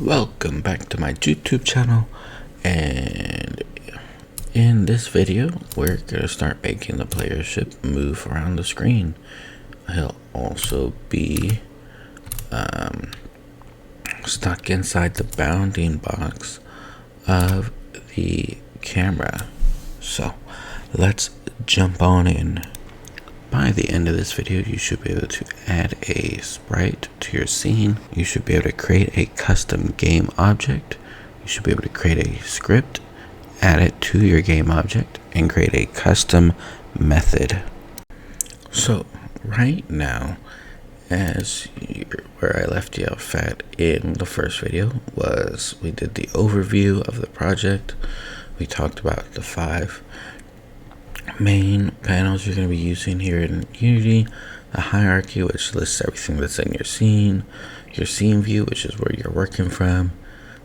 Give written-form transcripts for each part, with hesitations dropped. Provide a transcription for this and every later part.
Welcome back to my YouTube channel, and in this video we're gonna start making the player ship move around the screen. He'll also be stuck inside the bounding box of the camera. So let's jump on in. By the end of this video, you should be able to add a sprite to your scene. You should be able to create a custom game object. You should be able to create a script, add it to your game object, and create a custom method. So right now, where I left you off at in the first video was we did the overview of the project. We talked about the 5 main panels you're going to be using here in Unity: the hierarchy, which lists everything that's in your scene; your scene view, which is where you're working from;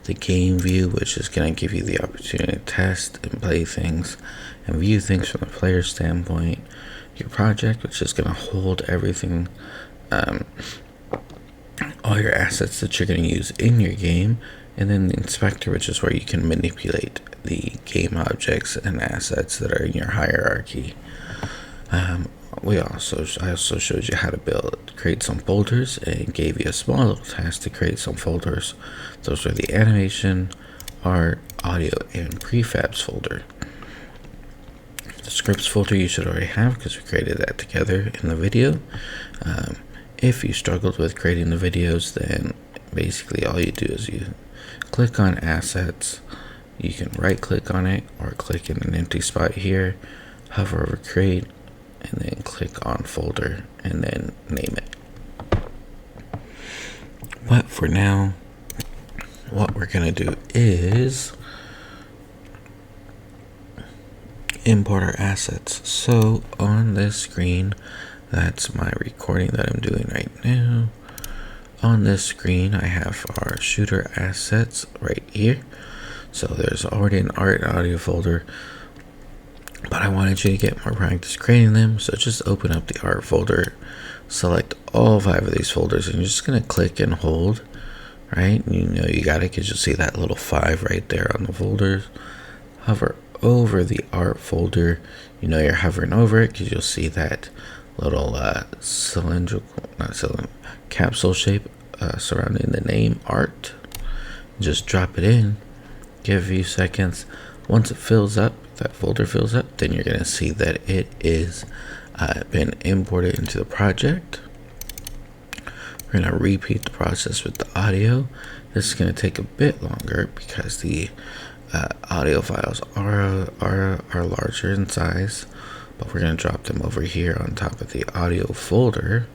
the game view, which is going to give you the opportunity to test and play things and view things from the player standpoint; your project, which is going to hold everything, all your assets that you're going to use in your game; and then the inspector, which is where you can manipulate the game objects and assets that are in your hierarchy. I also showed you how to create some folders, and gave you a small little task to create some folders. Those are the animation, art, audio, and prefabs folder. The scripts folder you should already have, because we created that together in the video. If you struggled with creating the videos, then basically all you do is you click on assets. You can right click on it or click in an empty spot here, hover over create, and then click on folder and then name it. But for now, what we're gonna do is import our assets. So on this screen, that's my recording that I'm doing right now. On this screen, I have our shooter assets right here. So there's already an art and audio folder, but I wanted you to get more practice creating them. So just open up the art folder, select all 5 of these folders, and you're just gonna click and hold, right? You know you got it because you'll see that little 5 right there on the folders. Hover over the art folder. You know you're hovering over it because you'll see that little capsule shape surrounding the name art. Just drop it in. Give a few seconds. Once it fills up, that folder fills up, then you're going to see that it is been imported into the project. We're going to repeat the process with the audio. This is going to take a bit longer because the audio files are larger in size, but we're going to drop them over here on top of the audio folder.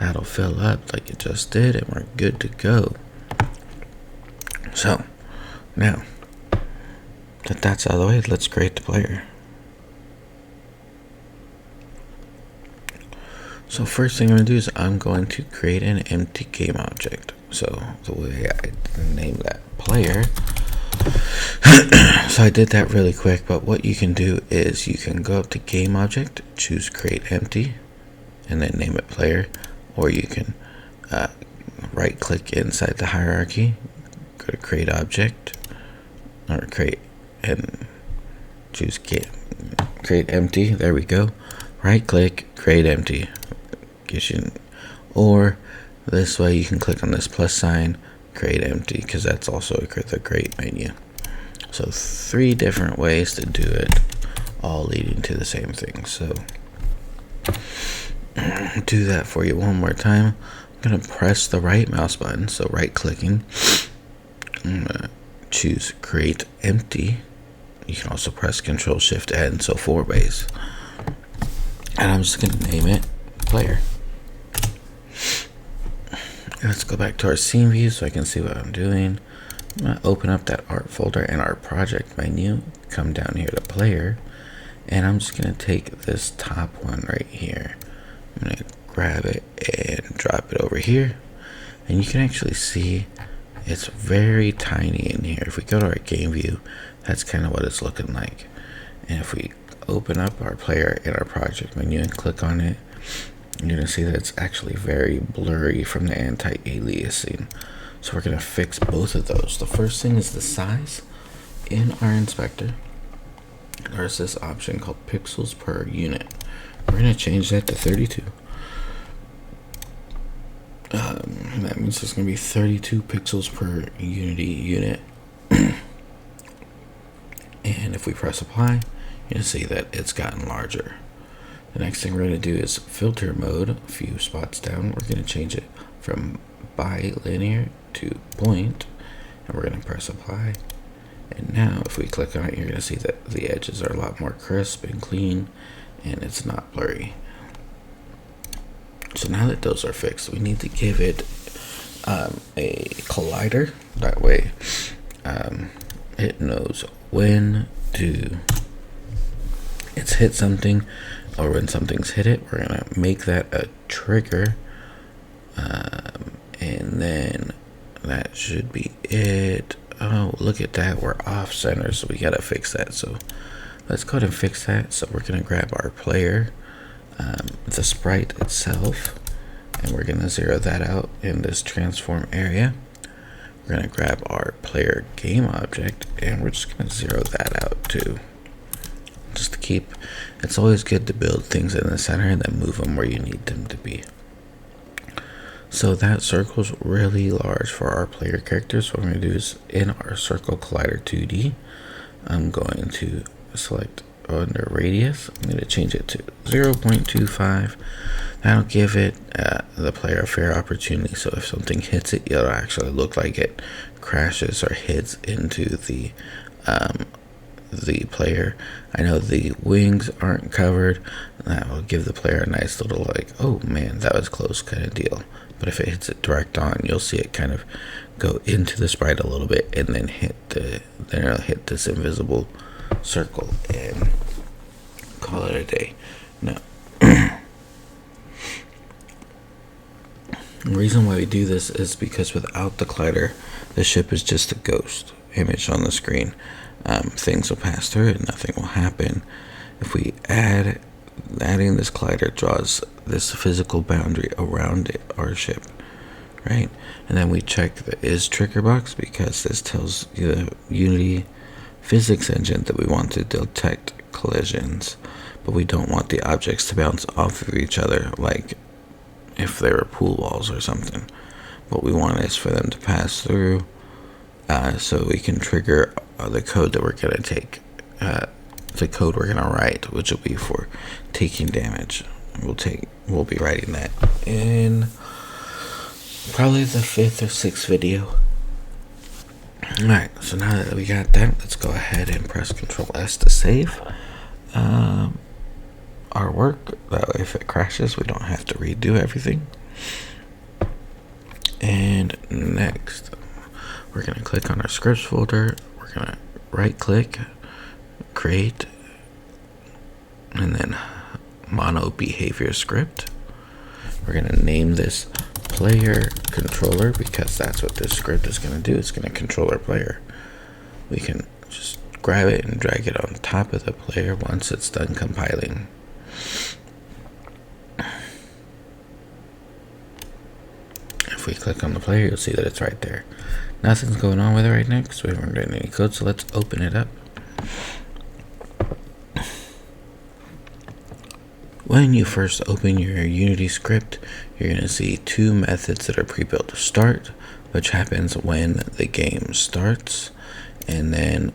That'll fill up like it just did, and we're good to go. So now that that's out of the way, let's create the player. So first thing I'm going to do is I'm going to create an empty game object. So the way I name that player. So I did that really quick, but what you can do is you can go up to game object, choose create empty, and then name it player, or you can right click inside the hierarchy, go to create object, or create, and choose create empty. There we go. Right click, create empty. Or this way you can click on this plus sign, create empty, because that's also the create menu. So 3 different ways to do it, all leading to the same thing. So do that for you one more time. I'm going to press the right mouse button, so right clicking. I'm going to choose create empty. You can also press Control Shift N, so 4 ways. And I'm just going to name it player. Let's go back to our scene view so I can see what I'm doing. I'm going to open up that art folder and our project menu, come down here to player, and I'm just going to take this top one right here. I'm going to grab it and drop it over here, and you can actually see it's very tiny in here. If we go to our game view, that's kind of what it's looking like. And if we open up our player in our project menu and click on it, you're going to see that it's actually very blurry from the anti-aliasing. So we're going to fix both of those. The first thing is the size. In our inspector, there's this option called pixels per unit. We're going to change that to 32. That means there's going to be 32 pixels per unit. And if we press apply, you'll see that it's gotten larger. The next thing we're going to do is filter mode. A few spots down, we're going to change it from bilinear to point, and we're going to press apply. And now if we click on it, you're going to see that the edges are a lot more crisp and clean, and it's not blurry. So now that those are fixed, we need to give it a collider. That way it knows when it's hit something, or when something's hit it. We're going to make that a trigger, and then that should be it. Oh, look at that, we're off center, so we gotta fix that. So let's go ahead and fix that. So we're gonna grab our player, the sprite itself, and we're gonna zero that out in this transform area. We're gonna grab our player game object, and we're just gonna zero that out too. Just to keep, it's always good to build things in the center and then move them where you need them to be. So that circle's really large for our player characters. What I'm going to do is, in our circle collider 2D, I'm going to select under radius. I'm going to change it to 0.25. That'll give it the player a fair opportunity. So if something hits it, it'll actually look like it crashes or hits into the player. I know the wings aren't covered. That will give the player a nice little, like, oh man, that was close kind of deal. But if it hits it direct on, you'll see it kind of go into the sprite a little bit and then it'll hit this invisible circle and call it a day. Now, the reason why we do this is because without the collider, the ship is just a ghost image on the screen. Things will pass through it, nothing will happen. If we adding this collider draws this physical boundary around our ship, right? And then we check the is trigger box, because this tells the Unity physics engine that we want to detect collisions, but we don't want the objects to bounce off of each other like if they were pool balls or something. What we want is for them to pass through, so we can trigger the code that we're going to take, the code we're going to write, which will be for taking damage. We'll be writing that in probably the 5th or 6th video. Alright, so now that we got that, let's go ahead and press Control S to save our work. That way if it crashes, we don't have to redo everything. And next, we're going to click on our scripts folder. We're going to right click, create, and then mono behavior script. We're going to name this player controller, because that's what this script is going to do. It's going to control our player. We can just grab it and drag it on top of the player once it's done compiling. If we click on the player, you'll see that it's right there. Nothing's going on with it right now because we haven't written any code, so let's open it up. When you first open your Unity script, you're going to see two methods that are pre-built. Start, which happens when the game starts, and then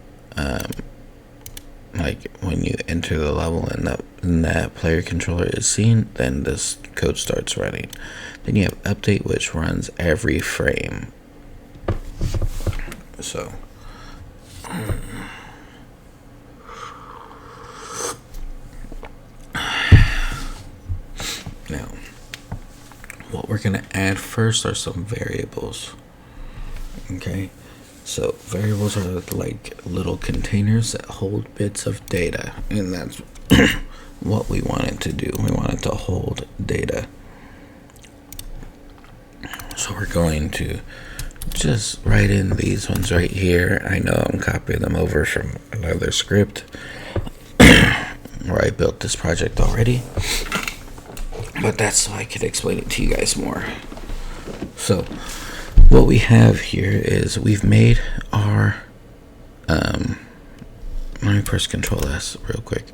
like when you enter the level and that player controller is seen, then this code starts running. Then you have update, which runs every frame. So now, what we're going to add first are some variables. Okay, so variables are like little containers that hold bits of data, and that's what we want it to do. We want it to hold data. So we're going to just write in these ones right here. I know I'm copying them over from another script where I built this project already, but that's so I could explain it to you guys more. So what we have here is we've made our let me press Control S real quick.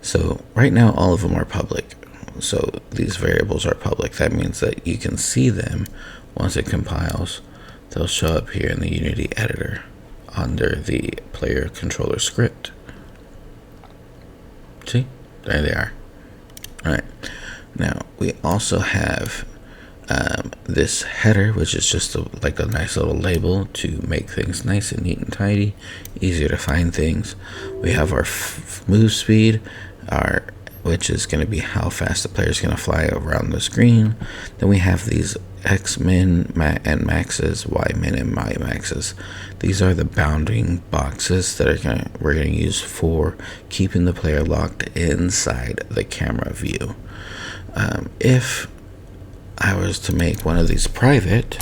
So right now all of them are public, so these variables are public. That means that you can see them once it compiles. They'll show up here in the Unity editor under the PlayerController script. See, there they are. All right, now we also have this header, which is just like a nice little label to make things nice and neat and tidy, easier to find things. We have our move speed, which is going to be how fast the player is going to fly around the screen. Then we have these X min and maxes, Y min and Y maxes. These are the bounding boxes that we're going to use for keeping the player locked inside the camera view. If I was to make one of these private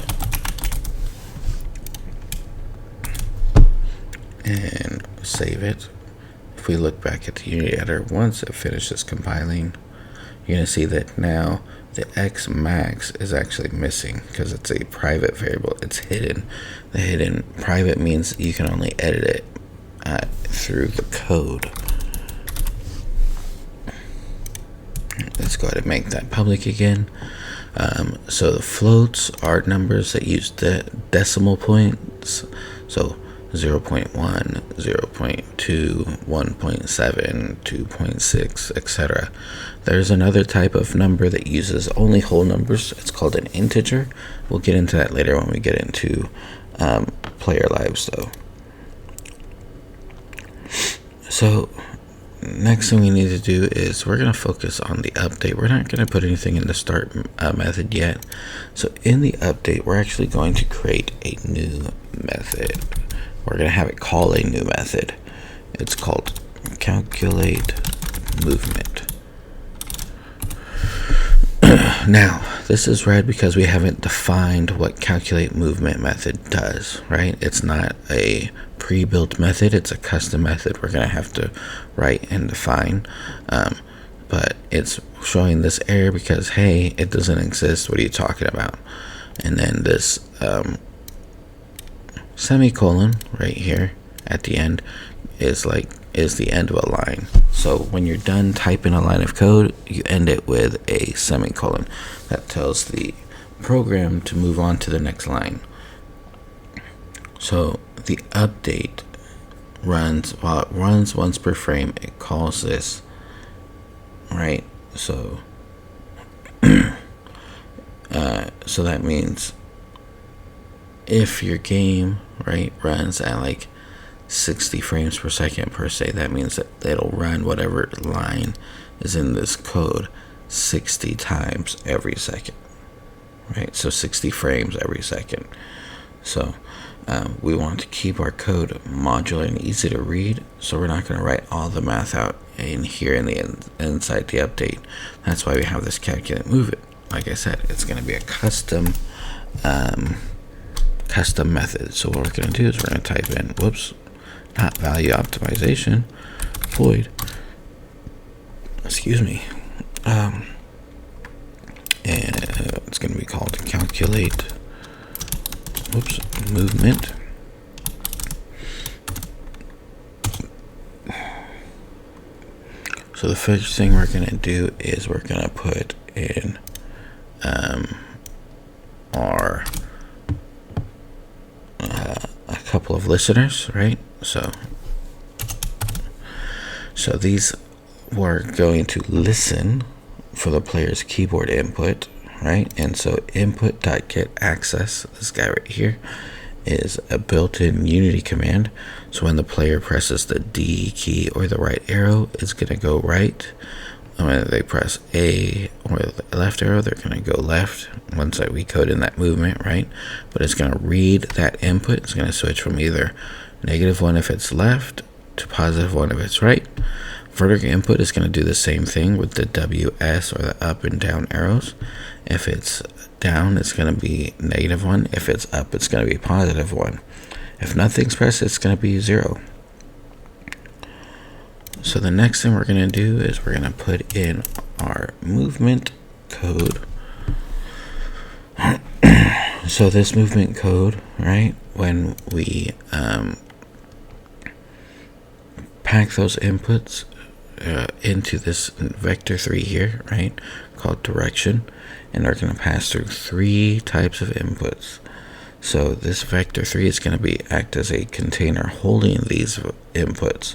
and save it, if we look back at the Unity editor, once it finishes compiling, you're going to see that now the X max is actually missing because it's a private variable. It's hidden. The hidden private means you can only edit it through the code. Let's go ahead and make that public again. So the floats are numbers that use the decimal points. So 0.1, 0.2, 1.7, 2.6, etc. There's another type of number that uses only whole numbers. It's called an integer. We'll get into that later when we get into player lives though. So next thing we need to do is we're going to focus on the update. We're not going to put anything in the start method yet. So in the update, we're actually going to create a new method. We're going to have it call a new method. It's called CalculateMovement. Now, this is red because we haven't defined what CalculateMovement method does, right? It's not a pre-built method, it's a custom method we're going to have to write and define. But it's showing this error because, hey, it doesn't exist. What are you talking about? And then this semicolon right here at the end is the end of a line. So when you're done typing a line of code, you end it with a semicolon. That tells the program to move on to the next line. So the update runs, while it runs once per frame, it calls this, right? So so that means if your game, right, runs at like 60 frames per second per se, that means that it'll run whatever line is in this code 60 times every second, right? So 60 frames every second. So we want to keep our code modular and easy to read, so we're not going to write all the math out in here in the inside the update. That's why we have this CalculateMovement. Like I said, it's going to be a custom method. So what we're going to do is we're going to type in, not value optimization, void, excuse me, and it's going to be called CalculateMovement. So the first thing we're going to do is we're going to put in our a couple of listeners, right? So these were going to listen for the player's keyboard input, right? And so input.getAccess, this guy right here, is a built-in Unity command. So when the player presses the D key or the right arrow, it's going to go right. When they press A or the left arrow, they're going to go left. Once we code in that movement, right? But it's going to read that input. It's going to switch from either -1 if it's left to +1 if it's right. Vertical input is going to do the same thing with the WS or the up and down arrows. If it's down, it's going to be -1. If it's up, it's going to be +1. If nothing's pressed, it's going to be 0. So the next thing we're going to do is we're going to put in our movement code. So this movement code, right, when we pack those inputs into this vector 3 here, right, called direction, and they're going to pass through 3 types of inputs. So this vector 3 is going to act as a container holding these inputs.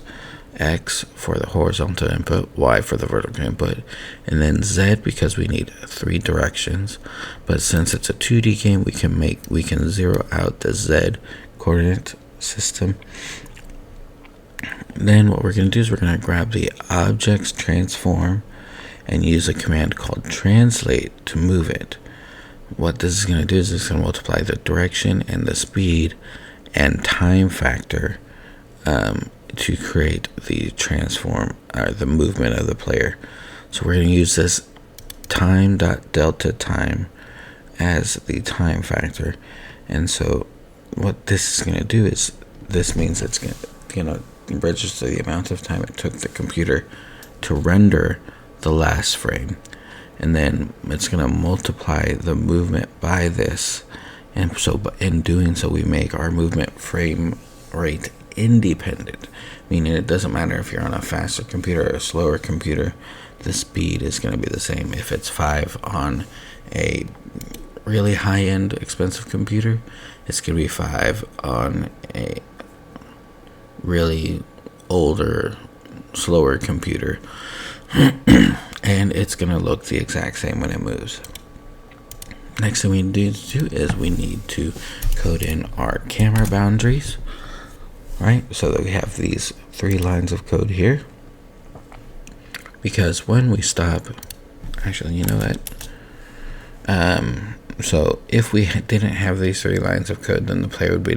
X for the horizontal input, Y for the vertical input, and then Z because we need 3 directions. But since it's a 2D game, we can zero out the Z coordinate system. Then what we're going to do is we're going to grab the object's transform and use a command called translate to move it. What this is going to do is it's going to multiply the direction and the speed and time factor to create the transform or the movement of the player. So we're going to use this Time.deltaTime as the time factor. And so what this is going to do is this means it's going to register the amount of time it took the computer to render the last frame, and then it's going to multiply the movement by this, and so in doing so we make our movement frame rate independent, meaning it doesn't matter if you're on a faster computer or a slower computer, the speed is going to be the same. If it's 5 on a really high-end expensive computer, it's going to be 5 on a really older, slower computer, and it's going to look the exact same when it moves. Next thing we need to do is we need to code in our camera boundaries, right? So that we have these 3 lines of code here, because when we stop, actually, you know what? So if we didn't have these 3 lines of code, then the player would be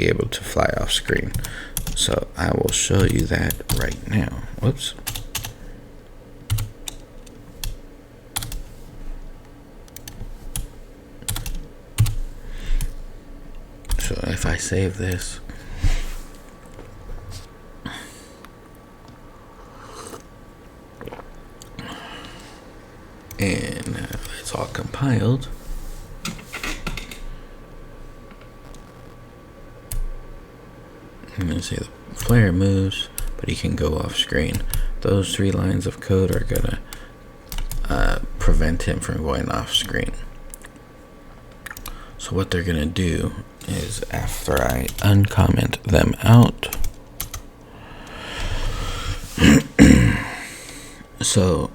able to fly off screen. So I will show you that right now. Whoops. So if I save this, and it's all compiled, I'm going to say the player moves, but he can go off screen. Those 3 lines of code are going to prevent him from going off screen. So what they're going to do is, after I uncomment them out, so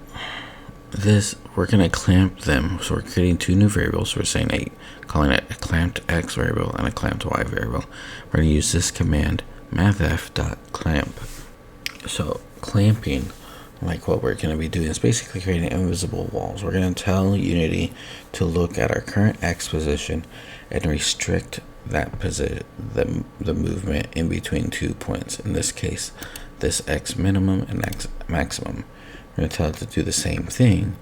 this, we're going to clamp them. So we're creating 2 new variables. We're saying calling it a clamped X variable and a clamped Y variable. We're going to use this command, Mathf.Clamp. So clamping, like what we're going to be doing, is basically creating invisible walls. We're going to tell Unity to look at our current X position and restrict that position, the movement in between 2 points. In this case, this X minimum and X maximum. We're going to tell it to do the same thing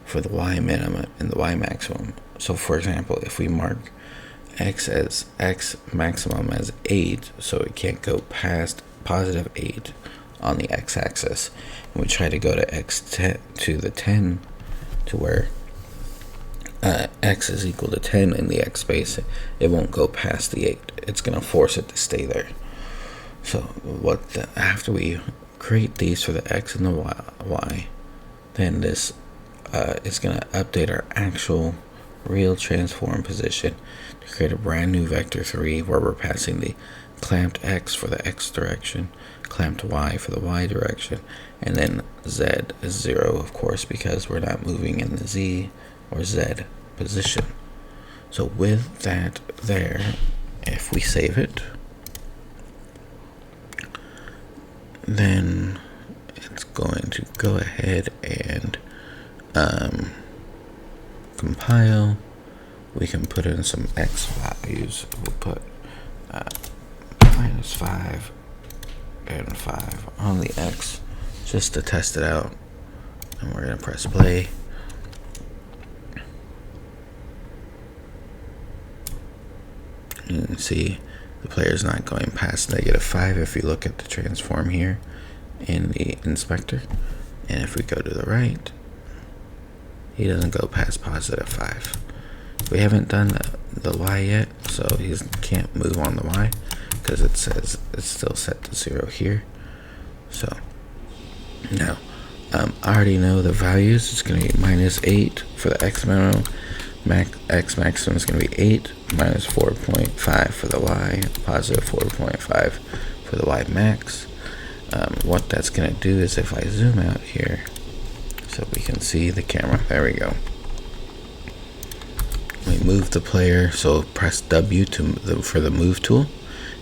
for the Y minimum and the Y maximum. So for example, if we mark X as X maximum as 8, so it can't go past positive 8 on the X axis, and we try to go to X10 to the 10 to where X is equal to 10 in the X space, it won't go past the 8. It's going to force it to stay there. So after we create these for the X and the Y, then this is going to update our actual real transform position to create a brand new vector 3 where we're passing the clamped X for the X direction, clamped Y for the Y direction, and then Z is 0, of course, because we're not moving in the Z or Z position. So with that there, if we save it, then it's going to go ahead and compile. We can put in some X values. We'll put -5 and 5 on the X just to test it out, and we're going to press play. You can see the player's not going past -5 if you look at the transform here in the inspector, and if we go to the right, he doesn't go past +5. We haven't done the Y yet, so he can't move on the Y because it says it's still set to 0 here. So now I already know the values. It's going to be -8 for the X minimum, X maximum is going to be 8, -4.5 for the Y, +4.5 for the Y max. What that's going to do is if I zoom out here so we can see the camera, there we go. We move the player, so press W for the move tool,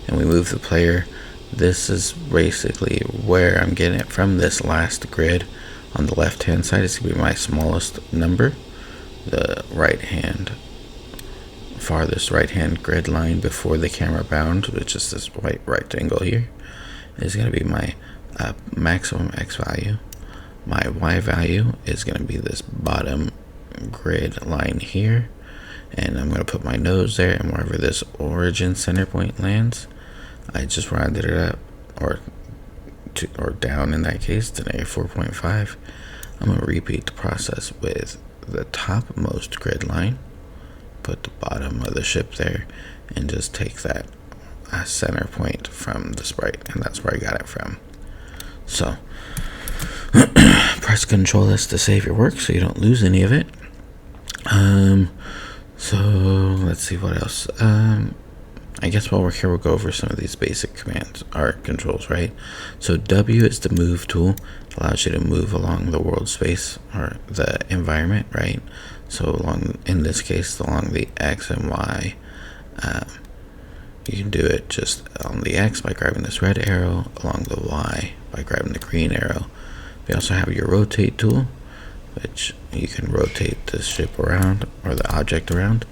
and we move the player. This is basically where I'm getting it from. This last grid on the left hand side is going to be my smallest number. The farthest right hand grid line before the camera bound, which is this white rectangle here, is going to be my maximum X value. My Y value is going to be this bottom grid line here, and I'm going to put my nose there, and wherever this origin center point lands, I just rounded it up, or down in that case to -4.5. I'm going to repeat the process with the topmost grid line, put the bottom of the ship there, and just take that center point from the sprite, and that's where I got it from. So press Control S to save your work so you don't lose any of it. So let's see what else. I guess while we're here, we'll go over some of these basic commands or controls, right? So W is the move tool. It allows you to move along the world space or the environment, right? So in this case, along the X and Y, you can do it just on the X by grabbing this red arrow, along the Y by grabbing the green arrow. We also have your rotate tool, which you can rotate the ship around or the object around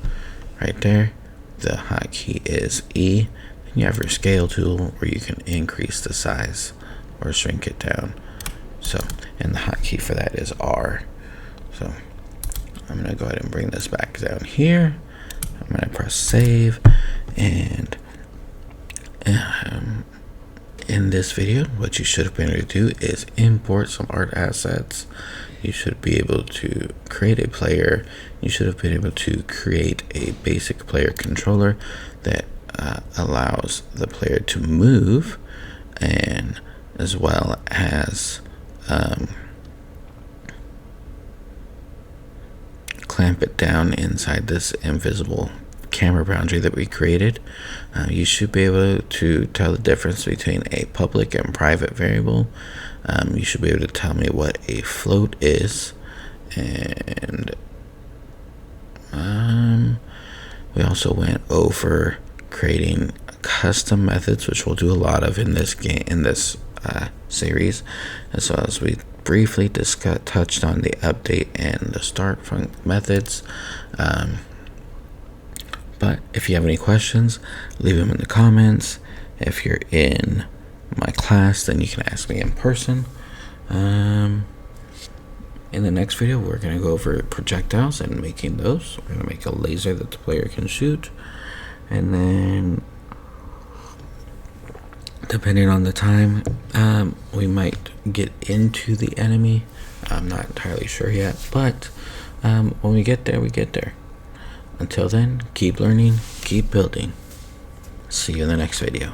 right there. The hotkey is E. And you have your scale tool where you can increase the size or shrink it down. So, and the hotkey for that is R. So I'm going to go ahead and bring this back down here. I'm going to press save, and in this video, what you should have been able to do is import some art assets. You should be able to create a player. You should have been able to create a basic player controller that allows the player to move, and as well as clamp it down inside this invisible camera boundary that we created. You should be able to tell the difference between a public and private variable. You should be able to tell me what a float is, and we also went over creating custom methods, which we'll do a lot of in this game, in this series, as well as we briefly touched on the update and the start methods. But if you have any questions, leave them in the comments. If you're in my class, then you can ask me in person. In the next video, we're going to go over projectiles and making those. We're going to make a laser that the player can shoot, and then depending on the time, we might get into the enemy. I'm not entirely sure yet, but when we get there, we get there. Until then, keep learning, keep building. See you in the next video.